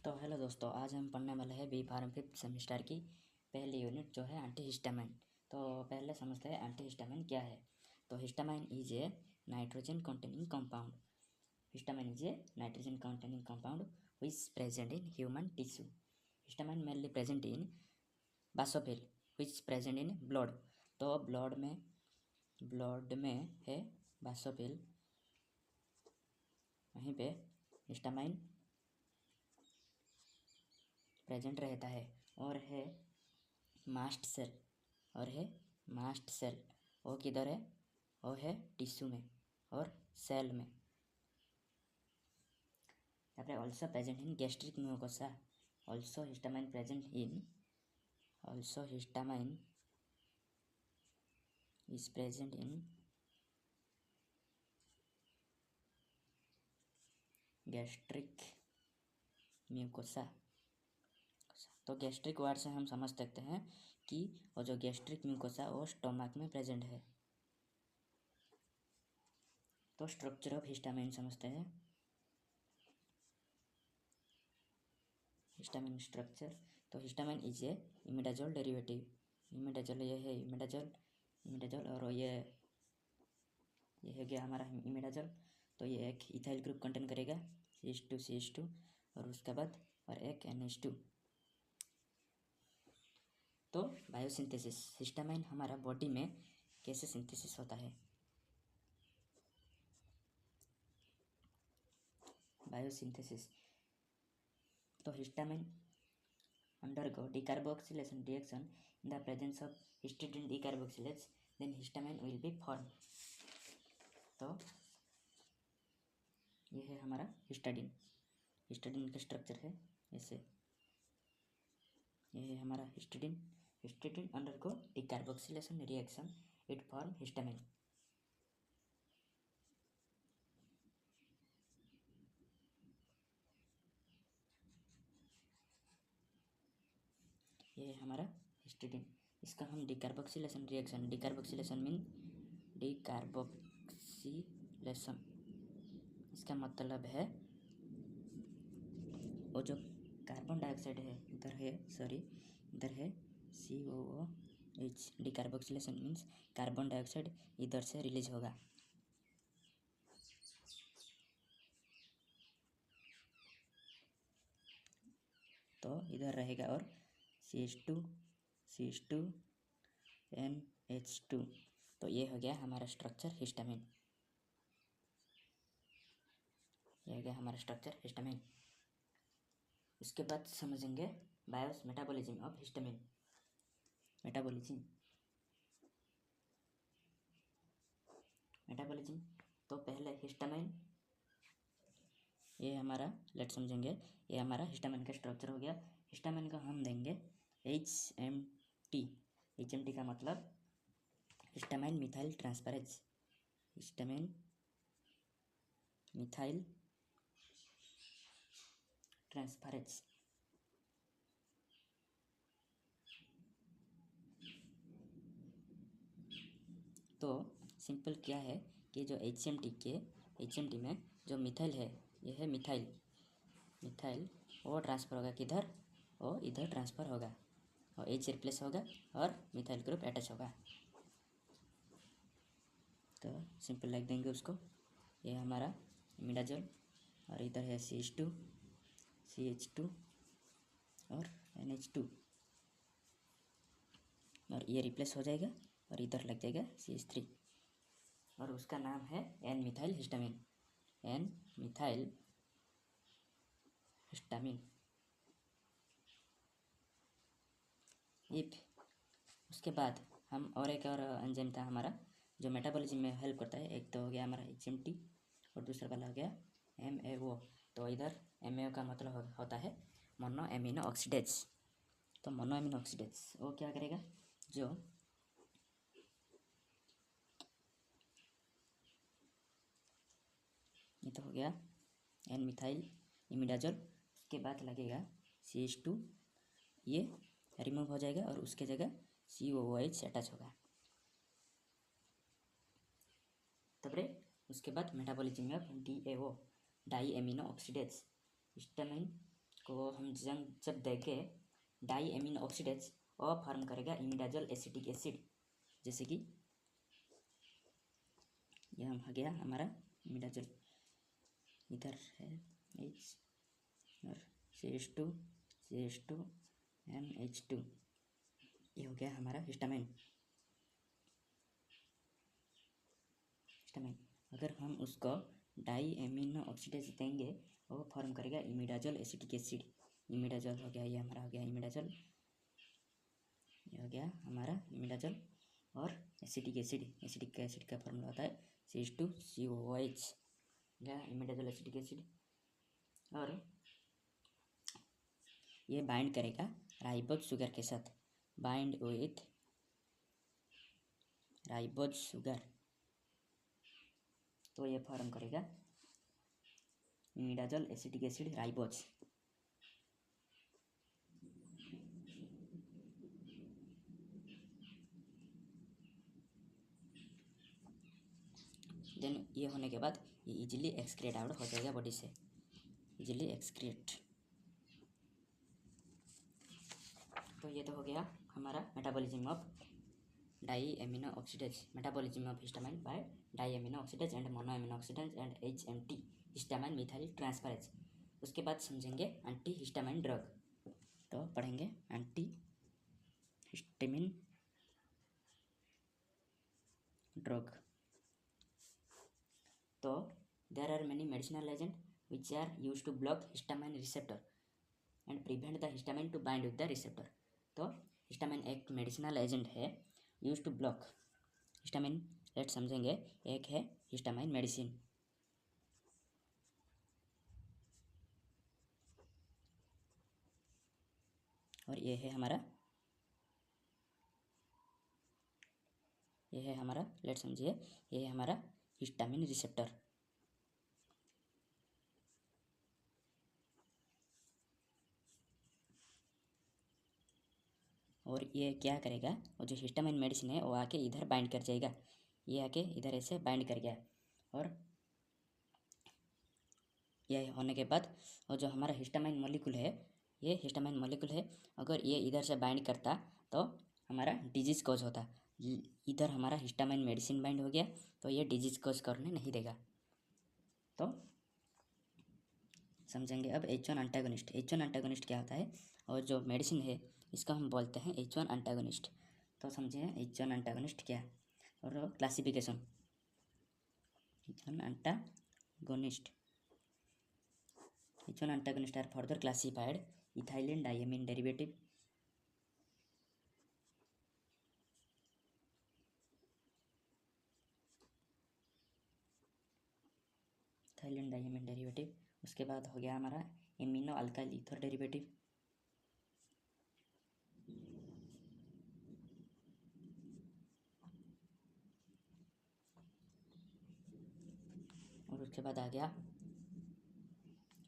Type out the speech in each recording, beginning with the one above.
तो हेलो दोस्तों, आज हम पढ़ने वाले हैं बी फार्म 5th सेमेस्टर की पहली यूनिट जो है एंटीहिस्टामाइन। तो पहले समझते हैं एंटीहिस्टामाइन क्या है। तो histamine is A nitrogen containing compound. Histamine is A nitrogen containing compound which is present in human tissue. Histamine mainly present in basophil which is present in blood. तो ब्लड में है बासोफिल, वहीं पे हिस्टामाइन प्रेजेंट रहता है और है mast cell. वो किधर है? वो है टिश्यू में और सेल में। तापर also present in gastric mucosa. Also histamine is present in gastric mucosa. तो गैस्ट्रिक वर्ड से हम समझ सकते हैं कि वो जो गैस्ट्रिक म्यूकोसा वो स्टोमक में प्रेजेंट है। तो स्ट्रक्चर ऑफ हिस्टामाइन समझते हैं। हिस्टामाइन स्ट्रक्चर, तो histamine is a imidazole derivative. Imidazole ये है इमिडाजोल और ये हो गया हमारा इमिडाजोल। तो ये एक इथाइल ग्रुप कंटेन करेगा CH2 और उसके बाद और एक NH2। तो बायोसिंथेसिस, हिस्टामाइन हमारा बॉडी में कैसे सिंथेसिस होता है। बायोसिंथेसिस, तो histamine undergo decarboxylation reaction in the presence of histidine decarboxylase, then histamine will be formed. तो ये है हमारा हिस्टाडीन का स्ट्रक्चर है ऐसे। ये है हमारा हिस्टाडीन undergo decarboxylation reaction, it form histamine. ये है हमारा हिस्टाडीन। इसका हम डिकार्बोक्सिलेशन मीन डिकार्बोक्सिलेशन, इसका मतलब है वो जो कार्बन डाइऑक्साइड है इधर है COOH। Decarboxylation means carbon dioxide इधर से रिलीज होगा। तो इधर रहेगा और CH2 NH2। तो ये हो गया हमारा स्ट्रक्चर हिस्टामाइन। ये हो गया हमारा स्ट्रक्चर हिस्टामाइन। उसके बाद समझेंगे BIOS metabolism of histamine. Metabolism, तो पहले हिस्टामाइन, ये हमारा समझेंगे। ये हमारा हिस्टामाइन का स्ट्रक्चर हो गया। हिस्टामाइन का हम देंगे HMT का मतलब हिस्टामाइन मिथाइल ट्रांसफरेज। तो सिंपल क्या है कि जो HMT में जो मिथाइल है, ये है मिथाइल वो ट्रांसफ़र होगा किधर? वो इधर ट्रांसफ़र होगा और H रिप्लेस होगा और मिथाइल ग्रुप अटैच होगा। तो सिंपल लिख देंगे उसको। ये हमारा इमिडाजोल और इधर है CH2 और NH2 और ये रिप्लेस हो जाएगा और इधर लग जाएगा CH3 और उसका नाम है N मिथाइल हिस्टामाइन। उसके बाद हम और एक और एंजाइम था हमारा जो मेटाबॉलिज्म में हेल्प करता है। एक तो हो गया हमारा HMT और दूसरा वाला हो गया MAO। तो इधर MAO का मतलब होता है मोनो एमिनो ऑक्सीडेज। तो मोनो एमिनो ऑक्सीडेज वो क्या करेगा, जो ये तो हो गया N मिथाइल इमिडाजोल। उसके बाद लगेगा CH2, ये रिमूव हो जाएगा और उसके जगह COOH अटैच होगा। तब उसके बाद metabolism of DAO di amino oxidase. Histamine को हम जब देंगे डाई एमिनो ऑक्सीडेज और फॉर्म करेगा इमिडाजोल एसिटिक एसिड, जैसे कि यह आ गया हमारा इमिडाजोल, इधर है H और CH2 NH2, ये हो गया हमारा हिस्टामाइन। अगर हम उसको डाई एमिनो ऑक्सीडेज देंगे वो फॉर्म करेगा इमिडाजोल एसिटिक एसिड। इमिडाजोल हो गया, ये हमारा हो गया इमिडाजोल, ये हो गया हमारा इमिडाजोल और एसिटिक एसिड का फॉर्मूला होता है CH2COOH, या इमिडाजोल एसिटिक एसिड। और ये बाइंड करेगा राइबोज शुगर के साथ, बाइंड विथ राइबोज शुगर, तो ये फॉर्म करेगा imidazole acetic acid ribose. Then ये होने के बाद ये इजीली एक्सक्रिएट आउट हो जाएगा बॉडी से, इजीली एक्सक्रिएट। तो ये तो हो गया हमारा metabolism of di amino oxidase, metabolism of histamine by di amino oxidase and mono amino oxidase and HMT, histamine methyl transferase. उसके बाद समझेंगे एंटी हिस्टामाइन ड्रग, तो पढ़ेंगे एंटी हिस्टामिन ड्रग। तो there are many medicinal agent which are use to block histamine receptor and prevent the histamine to bind with the receptor. तो histamine एक medicinal agent है use to block histamine. Let समझेंगे, एक है histamine medicine, और ये है हमारा लेट समझिए, ये है हमारा हिस्टामिन रिसेप्टर। और ये क्या करेगा, और जो हिस्टामिन मेडिसिन है वो आके इधर बाइंड कर जाएगा, ये आके इधर ऐसे बाइंड कर गया। और ये होने के बाद और जो हमारा हिस्टामिन मॉलिक्यूल है, ये हिस्टामिन मॉलिक्यूल है, अगर ये इधर से बाइंड करता तो हमारा डिजीज कॉज होता। इधर हमारा हिस्टामिन मेडिसिन बाइंड हो गया तो ये डिजीज कॉज करने नहीं देगा। तो समझेंगे अब H1 एंटागोनिस्ट। H1 एंटागोनिस्ट क्या होता है, और जो मेडिसिन है इसका हम बोलते हैं H1 एंटागोनिस्ट। तो समझिए H1 एंटागोनिस्ट क्या है और classification. H1 antagonist are further classified ethylene diamine derivative, उसके बाद हो गया हमारा एमिनो अल्काइल ईथर डेरिवेटिव, और उसके बाद आ गया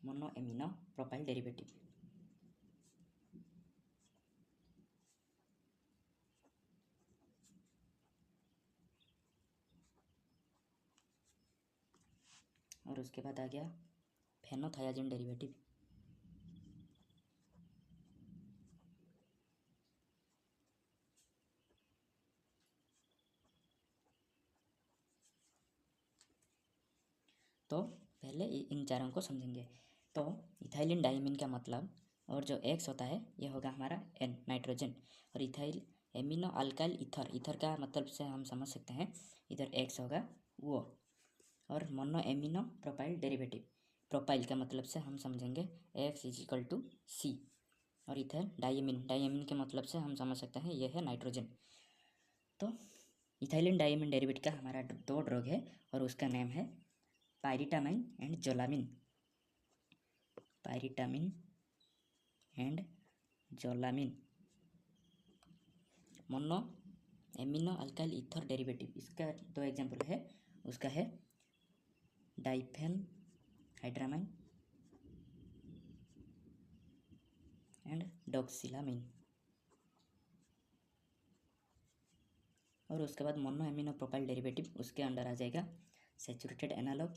मोनो एमिनो प्रोपाइल डेरिवेटिव। और उसके बाद आ गया फेनोथायाजिन डेरिवेटिव। तो पहले इन चारों को समझेंगे। तो इथाइलिन डाइमीन का मतलब, और जो X होता है ये होगा हमारा N नाइट्रोजन, और इथाइल एमिनो अल्काइल ईथर का मतलब से हम समझ सकते हैं इधर X होगा वो, और mono amino propyl derivative, propyl का मतलब से हम समझेंगे X = C, और इथर डाइमीन के मतलब से हम समझ सकते हैं ये है नाइट्रोजन। तो इथाइलिन डाइमीन डेरिवेटिव का हमारा 2 ड्रग है और उसका नेम है pyrilamine and zolamine, pyrilamine and zolamine. Mono amino alkyl ether derivative, इसका 2 एग्जाम्पल है, उसका है डाइफेन हाइड्रामाइन एंड डॉक्सिलामिन। और उसके बाद मोनो एमिनो प्रोपाइल डेरिवेटिव, उसके अंडर आ जाएगा सैचुरेटेड एनालॉग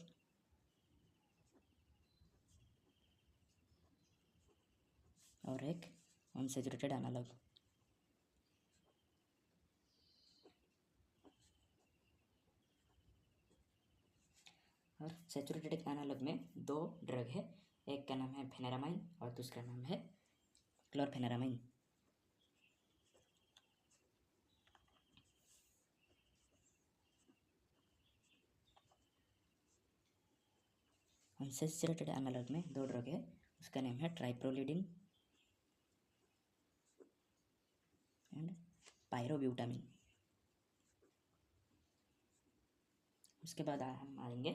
और एक अनसैचुरेटेड एनालॉग। और सैचुरेटेड एनालॉग में दो ड्रग है, एक का नाम है फेनेरामाइन और दूसरा नाम है क्लोरफेनेरामाइन। अनसैचुरेटेड एनालॉग में दो ड्रग है, उसका नाम है ट्राइप्रोलिडिन एंड पायरोब्यूटामिन। उसके बाद हम आएंगे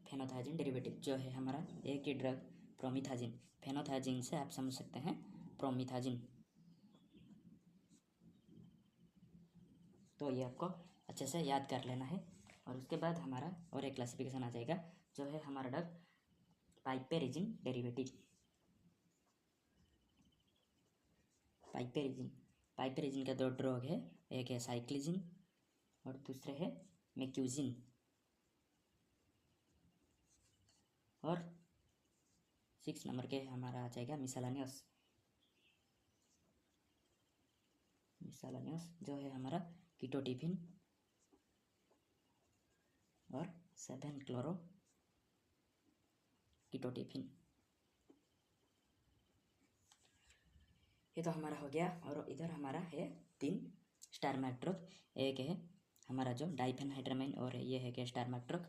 फेनोथाइजिन डेरिवेटिव, जो है हमारा एक ही ड्रग प्रोमिथाजिन। फेनोथाइजिन से आप समझ सकते हैं प्रोमिथाजिन। तो ये आपको अच्छे से याद कर लेना है। और उसके बाद हमारा और एक क्लासिफिकेशन आ जाएगा, जो है हमारा ड्रग पाइपेरिजिन डेरिवेटिव। पाइपेरिजिन का दो ड्रग है, एक है साइक्लिजिन और दूसरे है मेक्यूजिन। और 6 नंबर के हमारा आ जाएगा मिसलानियस, जो है हमारा कीटोटिफिन और 7 क्लोरो कीटोटिफिन। ये तो हमारा हो गया। और इधर हमारा है 3 स्टारमार्क ड्रग, एक है हमारा जो डाइफेनहाइड्रामाइन और ये है कि स्टारमार्क ड्रग,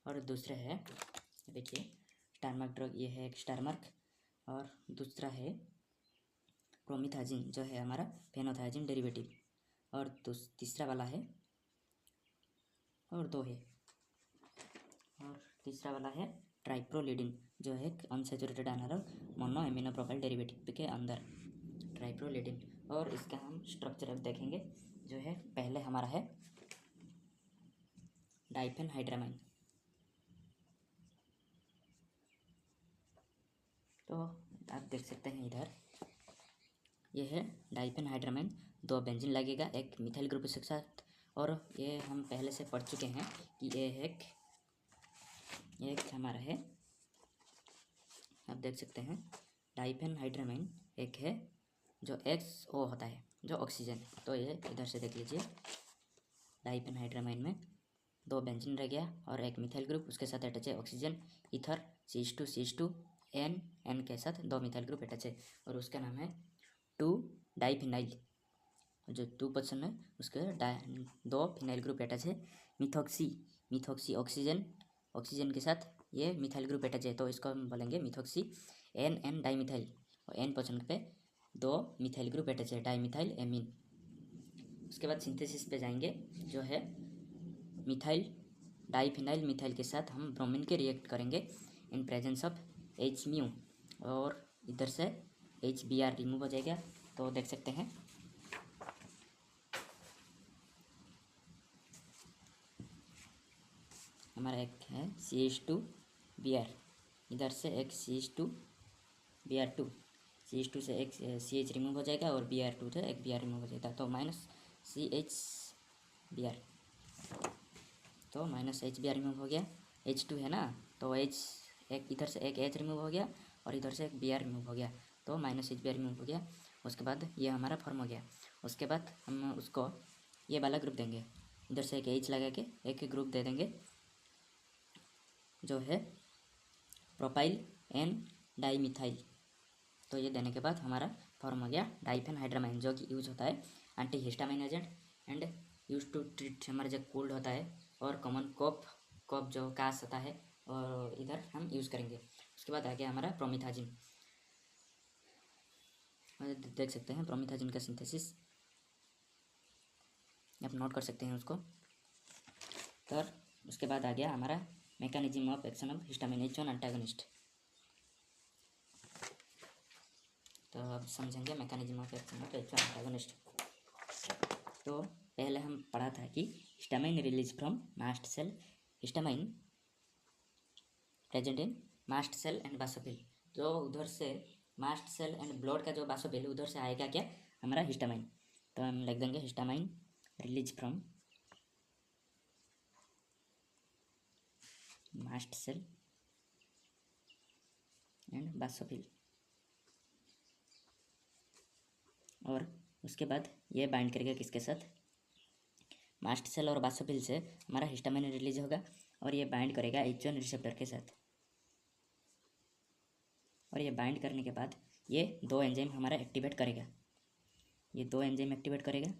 और दूसरे है देखिए स्टारमार्क ड्रग, ये है एक स्टारमार्क, और दूसरा है प्रोमिथाजिन जो है हमारा फेनोथाइजिन डेरिवेटिव, और तीसरा वाला है और दो है, और तीसरा वाला है ट्राइप्रोलिडिन जो है एक unsaturated analogue mono amino propyl derivative के अंदर ट्राइप्रोलिडिन। और इसका हम स्ट्रक्चर अब देखेंगे, जो है पहले हमारा है डाइफेनहाइड्रामाइन। तो आप देख सकते हैं इधर ये है डाइफेनहाइड्रामाइन, 2 बेंजीन लगेगा एक मिथाइल ग्रुप के साथ। और ये हम पहले से पढ़ चुके हैं कि ये एक हमारा है, आप देख सकते हैं डाइफेनहाइड्रामाइन एक है जो XO होता है जो ऑक्सीजन। तो ये इधर से देख लीजिए, डाइफेनहाइड्रामाइन में 2 बेंजीन रह गया और एक मिथाइल ग्रुप, उसके साथ अटैच है ऑक्सीजन ईथर CH2 N के साथ 2 मिथाइल ग्रुप अटैच है, और उसका नाम है 2 डाइफिनाइल। जो 2 पोजीशन है उसके 2 फिनाइल ग्रुप अटैच है। मिथॉक्सी ऑक्सीजन के साथ ये मिथाइल ग्रुप अटैच है, तो इसको हम बोलेंगे मिथॉक्सी N डाइमिथाइल, और N पोजीशन पे 2 मिथाइल ग्रुप अटैच है डाइमिथाइल एमीन। उसके बाद सिंथेसिस पे जाएंगे, जो है मिथाइल डाइफिनाइल मिथाइल के साथ हम ब्रोमीन के रिएक्ट करेंगे इन प्रेजेंस ऑफ H-म्यू, और इधर से HBr रिमूव हो जाएगा। तो देख सकते हैं हमारा एक है CH2Br, इधर से एक CH2Br2, CH2 से एक CH रिमूव हो जाएगा और Br2 से एक Br रिमूव हो जाएगा, तो -CHBr, तो -HBr रिमूव हो गया। H2 है ना, तो H एक इधर से एक H रिमूव हो गया और इधर से एक Br रिमूव हो गया, तो -HBr रिमूव हो गया। उसके बाद ये हमारा फॉर्म हो गया। उसके बाद हम उसको ये वाला ग्रुप देंगे, इधर से एक H लगा के एक ग्रुप दे देंगे जो है प्रोपाइल N डाइमिथाइल। तो ये देने के बाद हमारा फॉर्म हो गया डाइफेनहाइड्रामाइन, जो कि यूज होता है anti histamine agent and use to treat हमारा जब कोल्ड होता है और कॉमन कॉप जो कास होता है, और इधर हम यूज़ करेंगे। उसके बाद आ गया हमारा प्रोमिथाजिन, देख सकते हैं प्रोमिथाजिन का सिंथेसिस, आप नोट कर सकते हैं उसको। तो उसके बाद आ गया हमारा mechanism of action of histamine H1 antagonist. तो अब समझेंगे mechanism of action of H1 antagonist. तो पहले हम पढ़ा था कि histamine release from mast cell, histamine present in mast cell and basophil, जो उधर से मास्ट सेल एंड ब्लड का जो बासोफिल उधर से आएगा क्या हमारा हिस्टामाइन। तो हम लिख देंगे histamine release from mast cell and basophil. और उसके बाद ये बाइंड करेगा किसके साथ, मास्ट सेल और बासोफिल से हमारा हिस्टामाइन रिलीज होगा और ये बाइंड करेगा H1 रिसेप्टर के साथ। और ये बाइंड करने के बाद ये दो एंजाइम हमारा एक्टिवेट करेगा, ये दो एंजाइम एक्टिवेट करेगा।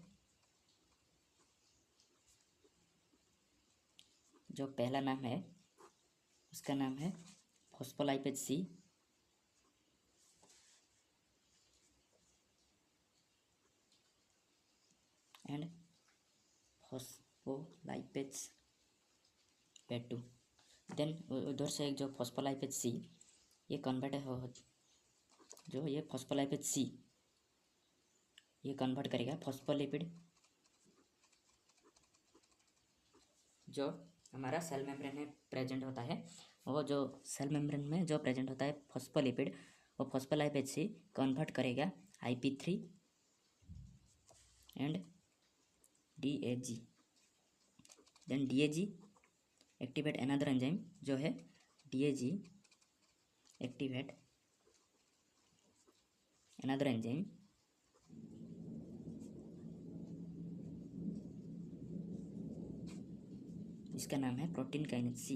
जो पहला नाम है उसका नाम है phospholipase C and phospholipase P2। Then उधर से एक जो फॉस्फोलाइपेज C ये कन्वर्ट हो, जो ये फॉस्फोलाइपेज C ये कन्वर्ट करेगा फॉस्फोलिपिड, जो हमारा सेल मेम्ब्रेन में प्रेजेंट होता है। वो जो सेल मेम्ब्रेन में जो प्रेजेंट होता है फॉस्फोलिपिड, वो फॉस्फोलाइपेज C कन्वर्ट करेगा IP3 and DAG। Then DAG activate another enzyme जो है DAG एक्टिवेट अनदर एंजाइम इसका नाम है प्रोटीन काइनेज C।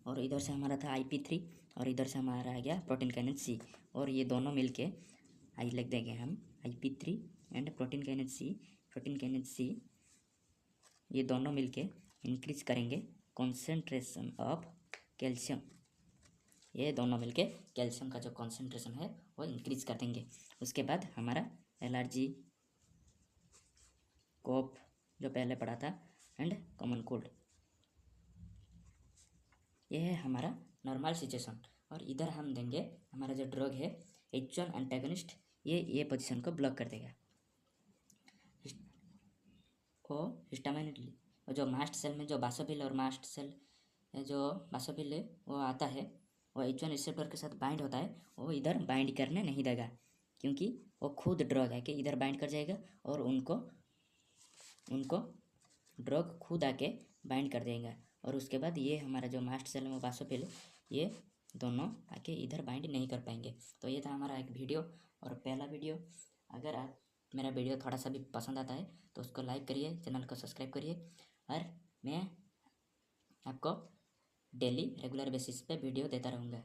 और इधर से हमारा था IP3 और इधर से हमारा आ गया प्रोटीन काइनेज C। और ये दोनों मिलके आई लिख देंगे हम IP3 and protein kinase C ये दोनों मिलके इंक्रीज करेंगे कॉन्सेंट्रेशन ऑफ कैल्शियम। ये दोनों मिलके कैल्शियम का जो कॉन्सेंट्रेशन है वो इंक्रीज कर देंगे। उसके बाद हमारा एलर्जी, कोप जो पहले पढ़ा था एंड कॉमन कोल्ड, ये है हमारा नॉर्मल सिचुएशन। और इधर हम देंगे हमारा जो ड्रग है H1 एंटागोनिस्ट, ये पोजीशन को ब्लॉक कर देगा। वो हिस्टामाइन जो मास्ट सेल में जो बासोफिल और मास्ट सेल जो बासोफिल है वो आता है, वो H1 रिसेप्टर के साथ बाइंड होता है, वो इधर बाइंड करने नहीं देगा क्योंकि वो खुद ड्रग है कि इधर बाइंड कर जाएगा और उनको ड्रग खुद आके बाइंड कर देगा। और उसके बाद ये हमारा जो मास्ट सेल में बासोफिल ये दोनों आके इधर बाइंड नहीं कर पाएंगे। तो ये था हमारा एक वीडियो और पहला वीडियो। अगर आप मेरा वीडियो थोड़ा सा भी पसंद आता है तो उसको लाइक करिए, चैनल को सब्सक्राइब करिए और मैं आपको डेली रेगुलर बेसिस पे वीडियो देता रहूँगा।